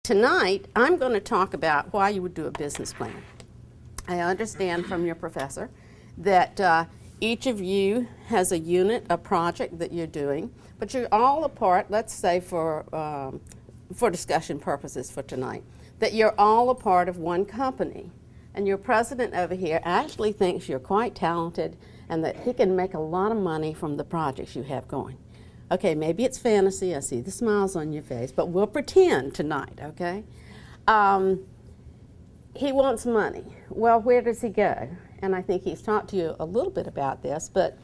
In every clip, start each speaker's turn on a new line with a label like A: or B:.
A: Tonight, I'm going to talk about why you would do a business plan. I understand from your professor that each of you has a unit, a project that you're doing, but you're all a part, let's say for discussion purposes for tonight, that you're all a part of one company. And your president over here actually thinks you're quite talented and that he can make a lot of money from the projects you have going. Okay, maybe it's fantasy, I see the smiles on your face, but we'll pretend tonight, okay? He wants money. Well, where does he go? And I think he's talked to you a little bit about this, but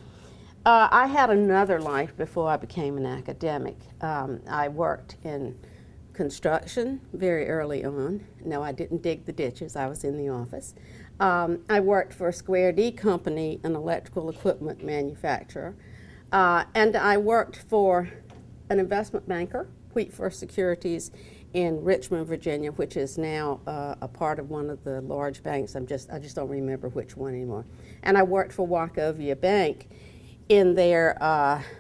A: I had another life before I became an academic. I worked in construction very early on. No, I didn't dig the ditches. I was in the office. I worked for a Square D company, an electrical equipment manufacturer. And I worked for an investment banker, Wheat First Securities, in Richmond, Virginia, which is now a part of one of the large banks. I just don't remember which one anymore. And I worked for Wachovia Bank in their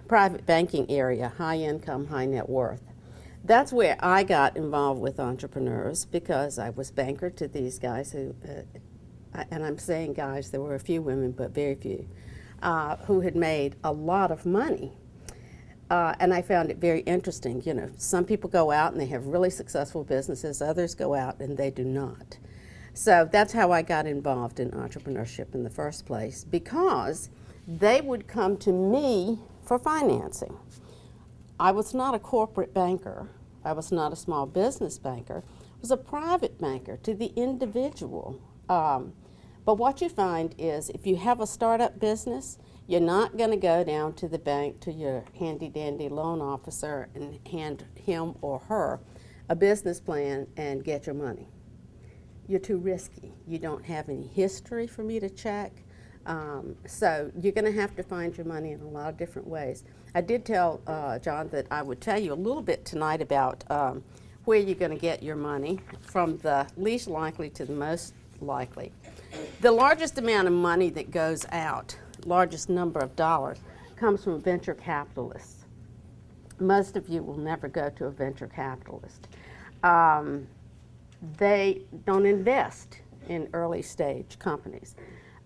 A: private banking area, high income, high net worth. That's where I got involved with entrepreneurs because I was banker to these guys who, and I'm saying guys, there were a few women, but very few, who had made a lot of money. And I found it very interesting. You know, some people go out and they have really successful businesses, others go out and they do not. So that's how I got involved in entrepreneurship in the first place, because they would come to me for financing. I was not a corporate banker. I was not a small business banker. I was a private banker to the individual. But what you find is if you have a startup business, you're not going to go down to the bank to your handy-dandy loan officer and hand him or her a business plan and get your money. You're too risky. You don't have any history for me to check. So you're going to have to find your money in a lot of different ways. I did tell John that I would tell you a little bit tonight about where you're going to get your money, from the least likely to the most likely. The largest amount of money that goes out, largest number of dollars, comes from venture capitalists. Most of you will never go to a venture capitalist. They don't invest in early stage companies.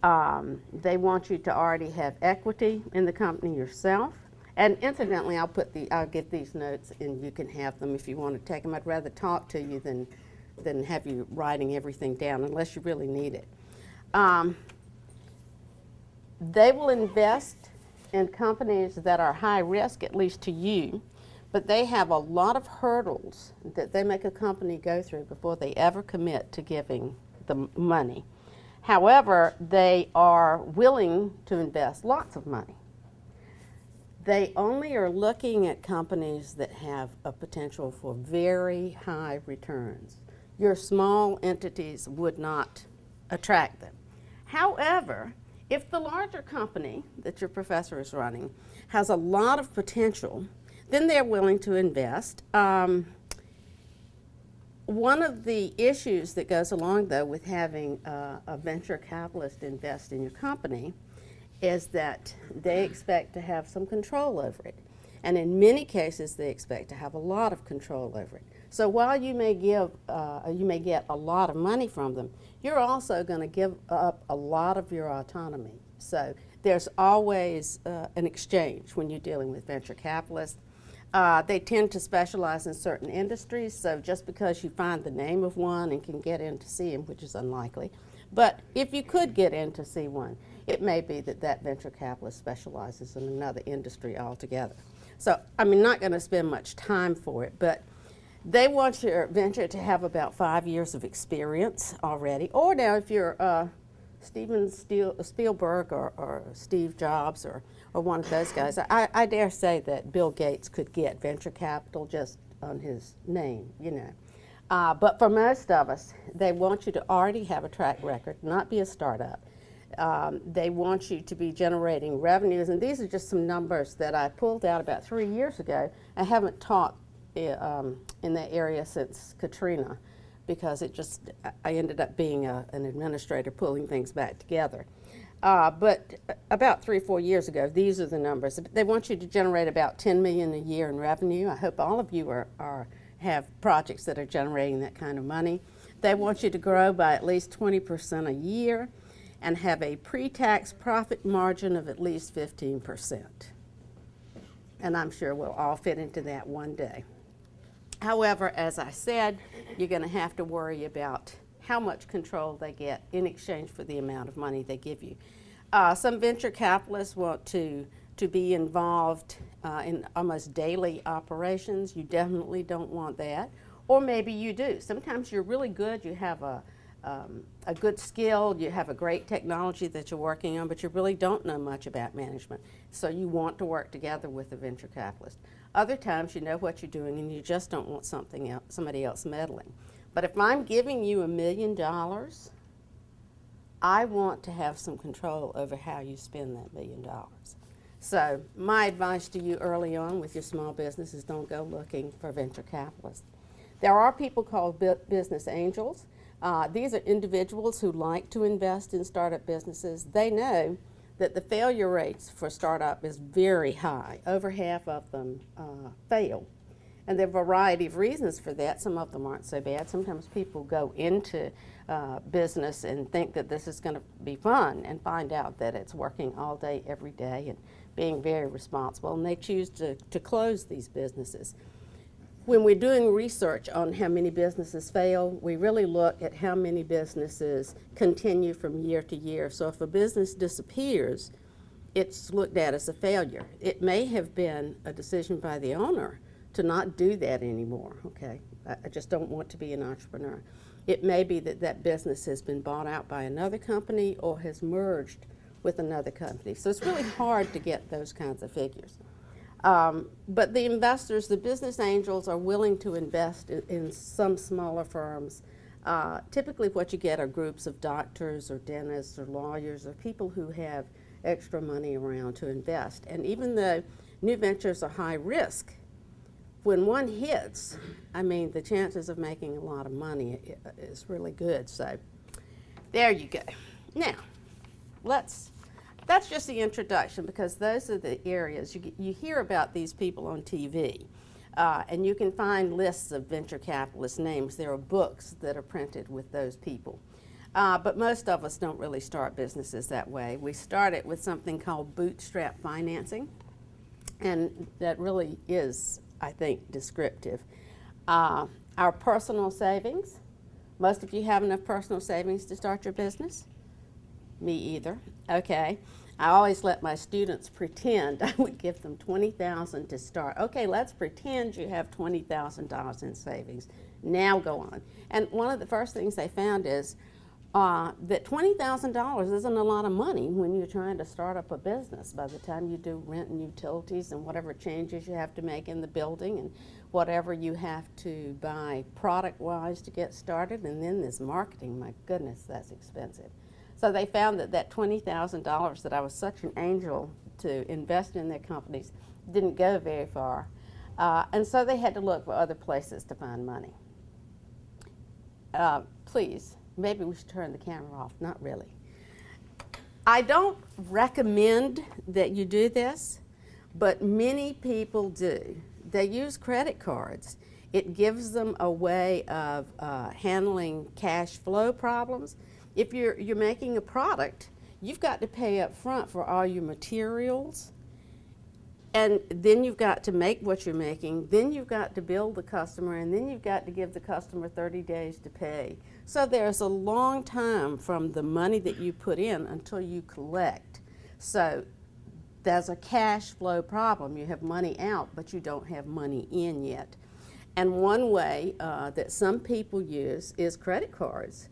A: They want you to already have equity in the company yourself. And incidentally, I'll get these notes and you can have them if you want to take them. I'd rather talk to you than have you writing everything down unless you really need it. They will invest in companies that are high risk, at least to you, but they have a lot of hurdles that they make a company go through before they ever commit to giving the money. However, they are willing to invest lots of money. They only are looking at companies that have a potential for very high returns. Your small entities would not attract them. However, if the larger company that your professor is running has a lot of potential, then they're willing to invest. One of the issues that goes along, though, with having a venture capitalist invest in your company is that they expect to have some control over it. And in many cases, they expect to have a lot of control over it. So while you may get a lot of money from them, you're also going to give up a lot of your autonomy. So there's always an exchange when you're dealing with venture capitalists. They tend to specialize in certain industries, so just because you find the name of one and can get in to see him, which is unlikely, but if you could get in to see one, it may be that that venture capitalist specializes in another industry altogether. So I'm not going to spend much time for it, but they want your venture to have about 5 years of experience already. Or now if you're Steven Spielberg or Steve Jobs or one of those guys, I dare say that Bill Gates could get venture capital just on his name, you know. But for most of us, they want you to already have a track record, not be a startup. They want you to be generating revenues, and these are just some numbers that I pulled out about 3 years ago. I haven't taught in that area since Katrina, because I ended up being an administrator pulling things back together. But about 3 or 4 years ago, these are the numbers. They want you to generate about $10 million a year in revenue. I hope all of you are have projects that are generating that kind of money. They want you to grow by at least 20% a year and have a pre-tax profit margin of at least 15%. And I'm sure we'll all fit into that one day. However, as I said, you're going to have to worry about how much control they get in exchange for the amount of money they give you. Some venture capitalists want to be involved in almost daily operations. You definitely don't want that. Or maybe you do. Sometimes you're really good, you have a good skill, you have a great technology that you're working on, but you really don't know much about management. So you want to work together with a venture capitalist. Other times you know what you're doing and you just don't want somebody else meddling. But if I'm giving you $1 million, I want to have some control over how you spend that $1 million. So my advice to you early on with your small business is don't go looking for venture capitalists. There are people called business angels. These are individuals who like to invest in startup businesses. They know that the failure rates for startup is very high. Over half of them fail. And there are a variety of reasons for that. Some of them aren't so bad. Sometimes people go into business and think that this is going to be fun and find out that it's working all day, every day, and being very responsible, and they choose to close these businesses. When we're doing research on how many businesses fail, we really look at how many businesses continue from year to year. So if a business disappears, it's looked at as a failure. It may have been a decision by the owner to not do that anymore, okay? I just don't want to be an entrepreneur. It may be that that business has been bought out by another company or has merged with another company. So it's really hard to get those kinds of figures. But the investors, the business angels, are willing to invest in some smaller firms. Typically what you get are groups of doctors or dentists or lawyers or people who have extra money around to invest. And even though new ventures are high risk, when one hits, I mean, the chances of making a lot of money is really good. So there you go. Now, that's just the introduction, because those are the areas you hear about these people on TV, and you can find lists of venture capitalist names. There are books that are printed with those people. But most of us don't really start businesses that way. We started with something called Bootstrap Financing, and that really is, I think, descriptive. Our personal savings. Most of you have enough personal savings to start your business? Me either. Okay. I always let my students pretend. I would give them $20,000 to start. Okay, let's pretend you have $20,000 in savings. Now go on. And one of the first things they found is that $20,000 isn't a lot of money when you're trying to start up a business. By the time you do rent and utilities and whatever changes you have to make in the building and whatever you have to buy product-wise to get started, and then there's marketing, my goodness, that's expensive. So they found that that $20,000 that I was such an angel to invest in their companies didn't go very far. And so they had to look for other places to find money. Please, maybe we should turn the camera off. Not really. I don't recommend that you do this, but many people do. They use credit cards. It gives them a way of handling cash flow problems. If you're making a product, you've got to pay up front for all your materials, and then you've got to make what you're making, then you've got to bill the customer, and then you've got to give the customer 30 days to pay. So there's a long time from the money that you put in until you collect. So there's a cash flow problem. You have money out, but you don't have money in yet. And one way that some people use is credit cards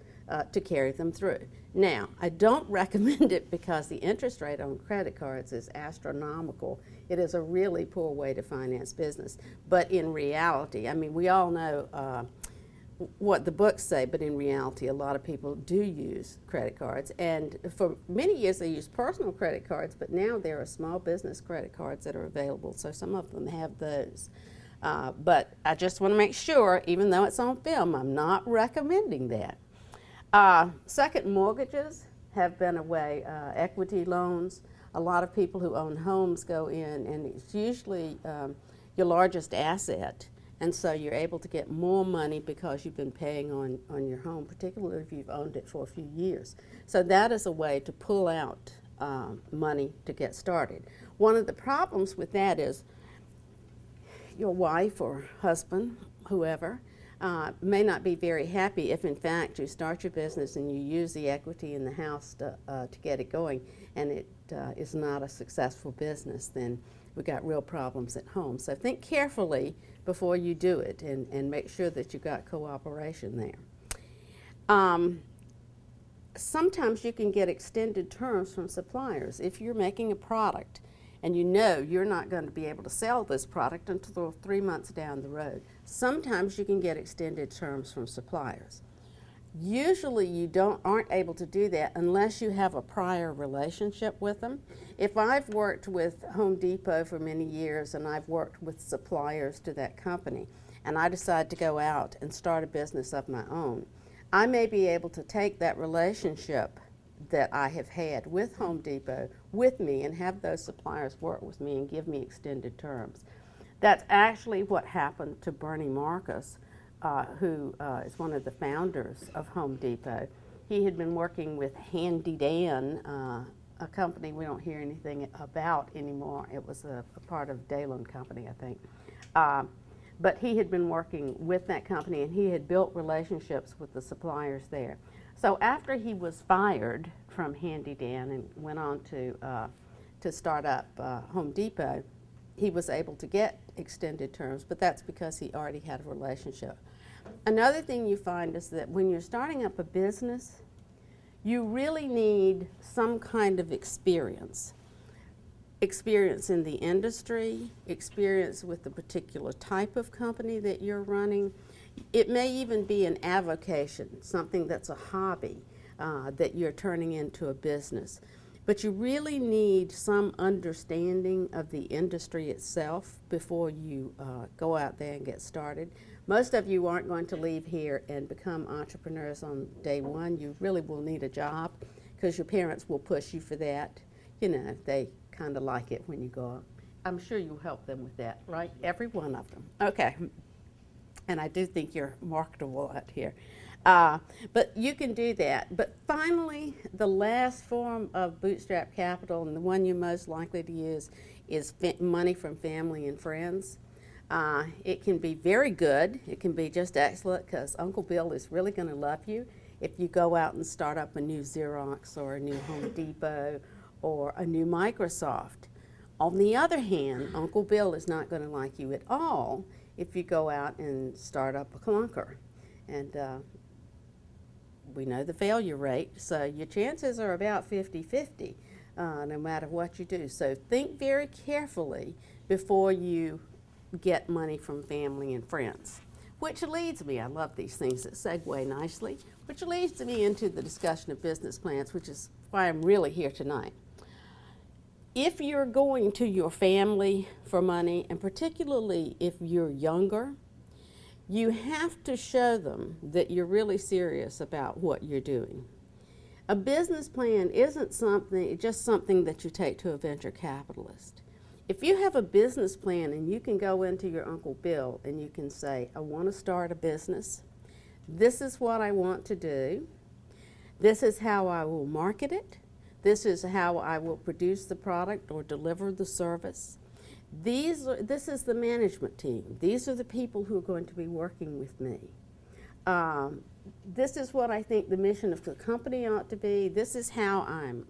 A: to carry them through. Now, I don't recommend it because the interest rate on credit cards is astronomical. It is a really poor way to finance business. But in reality, I mean, we all know what the books say, but in reality, a lot of people do use credit cards. And for many years, they used personal credit cards, but now there are small business credit cards that are available, so some of them have those. But I just want to make sure, even though it's on film, I'm not recommending that. Second mortgages have been a way, equity loans. A lot of people who own homes go in, and it's usually your largest asset, And so you're able to get more money because you've been paying on your home, particularly if you've owned it for a few years. So that is a way to pull out money to get started. One of the problems with that is your wife or husband, whoever, may not be very happy if in fact you start your business and you use the equity in the house to get it going, and it is not a successful business. Then we got real problems at home. So think carefully before you do it, and make sure that you got cooperation there. Sometimes you can get extended terms from suppliers. If you're making a product and you know you're not going to be able to sell this product until 3 months down the road, sometimes you can get extended terms from suppliers. Usually you aren't able to do that unless you have a prior relationship with them. If I've worked with Home Depot for many years and I've worked with suppliers to that company, and I decide to go out and start a business of my own, I may be able to take that relationship that I have had with Home Depot with me and have those suppliers work with me and give me extended terms. That's actually what happened to Bernie Marcus, who is one of the founders of Home Depot. He had been working with Handy Dan, a company we don't hear anything about anymore. It was a part of Dalen Company, I think. But he had been working with that company, and he had built relationships with the suppliers there. So after he was fired from Handy Dan and went on to start up Home Depot, he was able to get extended terms, but that's because he already had a relationship. Another thing you find is that when you're starting up a business, you really need some kind of experience. Experience in the industry, experience with the particular type of company that you're running. It may even be an avocation, something that's a hobby that you're turning into a business. But you really need some understanding of the industry itself before you go out there and get started. Most of you aren't going to leave here and become entrepreneurs on day one. You really will need a job because your parents will push you for that. You know, they kind of like it when you go out. I'm sure you'll help them with that, right? Every one of them. Okay. And I do think you're marketable out here. But you can do that. But finally, the last form of bootstrap capital, and the one you're most likely to use, is money from family and friends. It can be very good. It can be just excellent because Uncle Bill is really going to love you if you go out and start up a new Xerox or a new Home Depot or a new Microsoft. On the other hand, Uncle Bill is not going to like you at all if you go out and start up a clunker. And we know the failure rate, so your chances are about 50-50 no matter what you do. So think very carefully before you get money from family and friends. Which leads me, I love these things that segue nicely, which leads me into the discussion of business plans, which is why I'm really here tonight. If you're going to your family for money, and particularly if you're younger, you have to show them that you're really serious about what you're doing. A business plan isn't just something that you take to a venture capitalist. If you have a business plan and you can go into your Uncle Bill and you can say, I want to start a business, this is what I want to do, this is how I will market it, this is how I will produce the product or deliver the service. This is the management team. These are the people who are going to be working with me. This is what I think the mission of the company ought to be. This is how I'm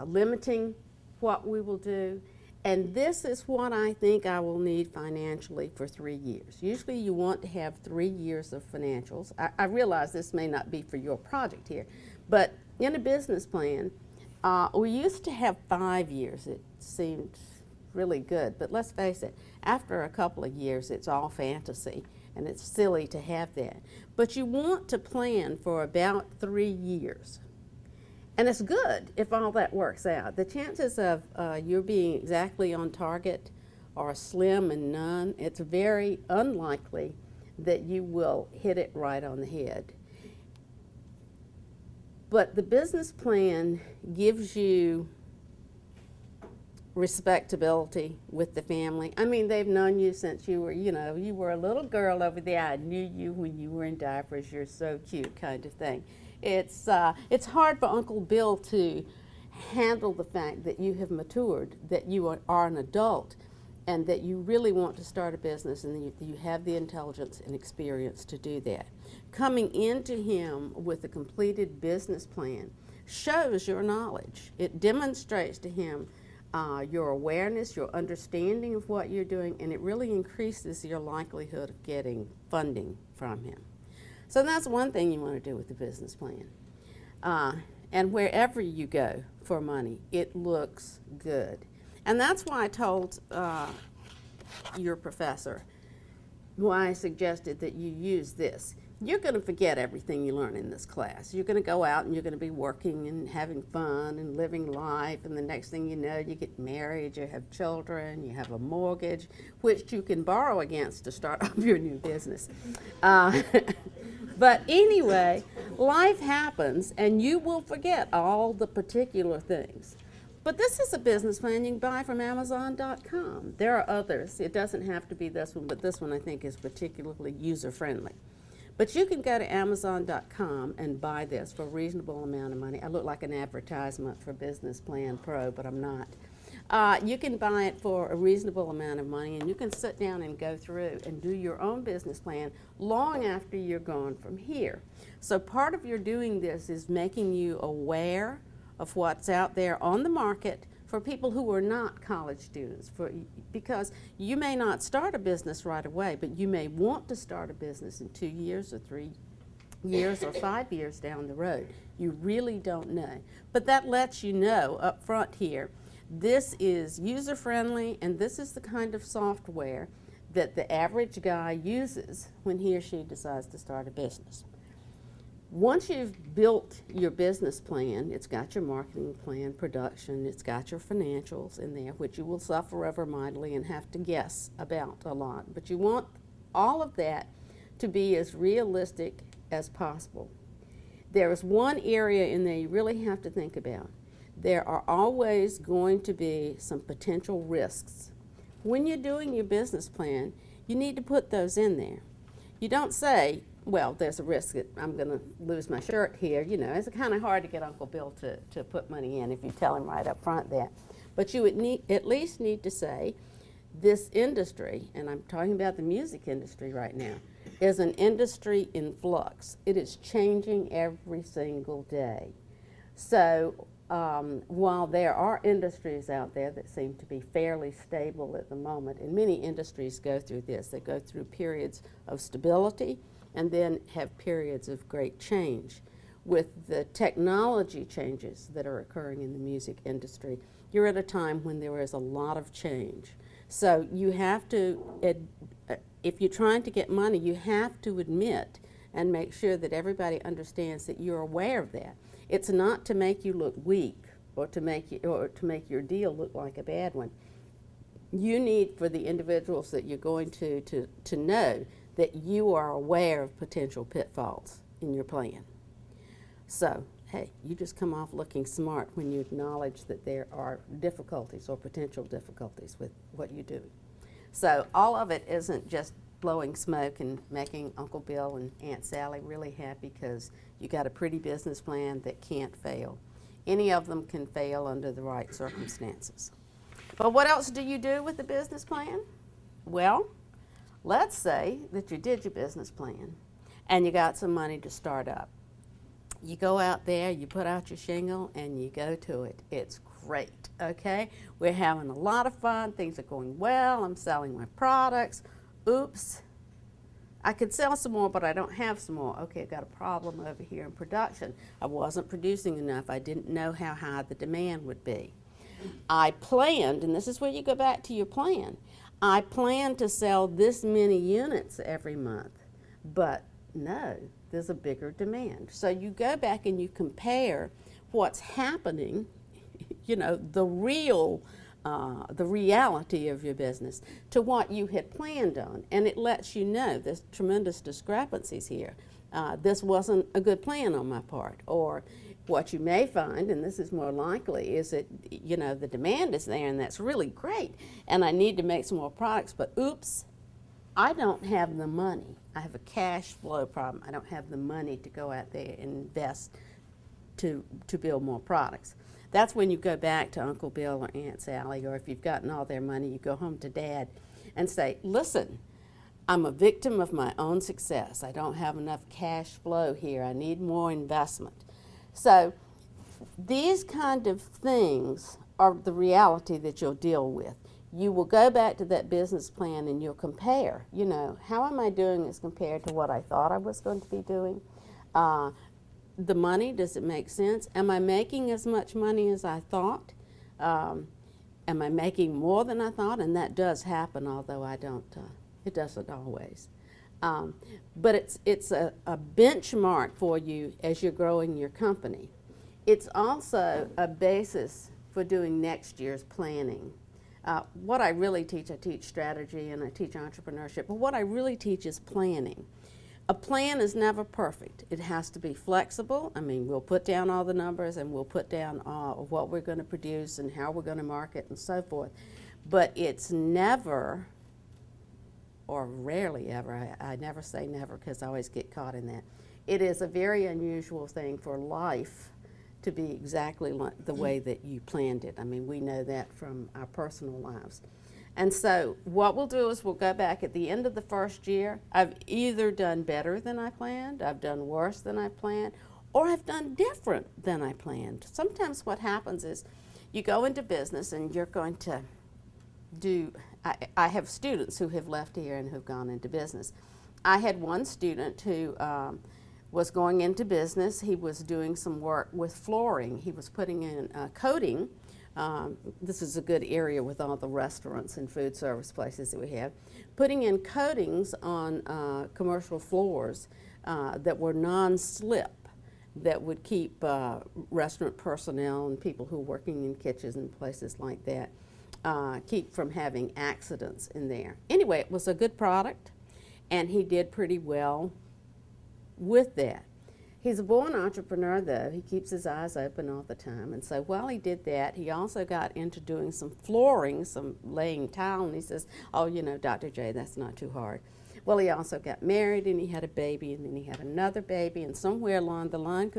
A: limiting what we will do. And this is what I think I will need financially for 3 years. Usually you want to have 3 years of financials. I realize this may not be for your project here, but in a business plan, we used to have 5 years. It seemed really good, but let's face it, after a couple of years, it's all fantasy, and it's silly to have that. But you want to plan for about 3 years. And it's good if all that works out. The chances of you being exactly on target are slim and none. It's very unlikely that you will hit it right on the head. But the business plan gives you respectability with the family. I mean, they've known you since you were, you were a little girl over there. I knew you when you were in diapers. You're so cute, kind of thing. It's hard for Uncle Bill to handle the fact that you have matured, that you are an adult, and that you really want to start a business, and you have the intelligence and experience to do that. Coming into him with a completed business plan shows your knowledge. It demonstrates to him your awareness, your understanding of what you're doing, and it really increases your likelihood of getting funding from him. So that's one thing you want to do with the business plan. And wherever you go for money, it looks good. And that's why I told your professor, why I suggested that you use this. You're going to forget everything you learn in this class. You're going to go out and you're going to be working and having fun and living life, and the next thing you know, you get married, you have children, you have a mortgage, which you can borrow against to start up your new business. But anyway, life happens and you will forget all the particular things. But this is a business plan you can buy from Amazon.com. There are others. It doesn't have to be this one, but this one I think is particularly user-friendly. But you can go to Amazon.com and buy this for a reasonable amount of money. I look like an advertisement for Business Plan Pro, but I'm not. You can buy it for a reasonable amount of money, and you can sit down and go through and do your own business plan long after you're gone from here. So part of your doing this is making you aware of what's out there on the market for people who are not college students, because you may not start a business right away, but you may want to start a business in 2 years or 3 years or 5 years down the road. You really don't know. But that lets you know up front here, this is user-friendly, and this is the kind of software that the average guy uses when he or she decides to start a business. Once you've built your business plan, it's got your marketing plan, production, it's got your financials in there, which you will suffer over mightily and have to guess about a lot. But you want all of that to be as realistic as possible. There is one area in there you really have to think about. There are always going to be some potential risks. When you're doing your business plan, you need to put those in there. You don't say, well, there's a risk that I'm going to lose my shirt here. It's kind of hard to get Uncle Bill to put money in if you tell him right up front that. But you would at least need to say, this industry, and I'm talking about the music industry right now, is an industry in flux. It is changing every single day. So while there are industries out there that seem to be fairly stable at the moment, and many industries go through this, they go through periods of stability and then have periods of great change. With the technology changes that are occurring in the music industry, you're at a time when there is a lot of change. So you have to, if you're trying to get money, you have to admit and make sure that everybody understands that you're aware of that. It's not to make you look weak or to make your deal look like a bad one. You need for the individuals that you're going to know that you are aware of potential pitfalls in your plan. So, hey, you just come off looking smart when you acknowledge that there are difficulties or potential difficulties with what you do. So all of it isn't just blowing smoke and making Uncle Bill and Aunt Sally really happy because you got a pretty business plan that can't fail. Any of them can fail under the right circumstances. But what else do you do with the business plan? Well, let's say that you did your business plan and you got some money to start up. You go out there, you put out your shingle, and you go to it. It's great, okay? We're having a lot of fun. Things are going well. I'm selling my products. Oops, I could sell some more, but I don't have some more. Okay, I've got a problem over here in production. I wasn't producing enough. I didn't know how high the demand would be. I planned, and this is where you go back to your plan, I planned to sell this many units every month, but no, there's a bigger demand. So you go back and you compare what's happening, the real the reality of your business to what you had planned on. And it lets you know there's tremendous discrepancies here. This wasn't a good plan on my part. Or what you may find, and this is more likely, is that, you know, the demand is there and that's really great and I need to make some more products, but oops, I don't have the money. I have a cash flow problem. I don't have the money to go out there and invest to build more products. That's when you go back to Uncle Bill or Aunt Sally, or if you've gotten all their money, you go home to Dad and say, listen, I'm a victim of my own success. I don't have enough cash flow here. I need more investment. So these kind of things are the reality that you'll deal with. You will go back to that business plan and you'll compare, you know, how am I doing as compared to what I thought I was going to be doing? The money, does it make sense? Am I making as much money as I thought? Am I making more than I thought? And that does happen, although I don't, it doesn't always. But it's a benchmark for you as you're growing your company. It's also a basis for doing next year's planning. What I really teach, I teach strategy and I teach entrepreneurship, but what I really teach is planning. A plan is never perfect. It has to be flexible. I mean, we'll put down all the numbers and we'll put down what we're going to produce and how we're going to market and so forth. But it's never, or rarely ever, I never say never because I always get caught in that. It is a very unusual thing for life to be exactly like the way that you planned it. I mean, we know that from our personal lives. And so what we'll do is we'll go back at the end of the first year. I've either done better than I planned, I've done worse than I planned, or I've done different than I planned. Sometimes what happens is you go into business and you're going to do, I have students who have left here and who've gone into business. I had one student who was going into business. He was doing some work with flooring. He was putting in coating. This is a good area with all the restaurants and food service places that we have. Putting in coatings on commercial floors that were non-slip, that would keep restaurant personnel and people who are working in kitchens and places like that, keep from having accidents in there. Anyway, it was a good product, and he did pretty well with that. He's a born entrepreneur, though. He keeps his eyes open all the time. And so while he did that, he also got into doing some flooring, some laying tile, and he says, oh, you know, Dr. J, that's not too hard. Well, he also got married, and he had a baby, and then he had another baby, and somewhere along the line,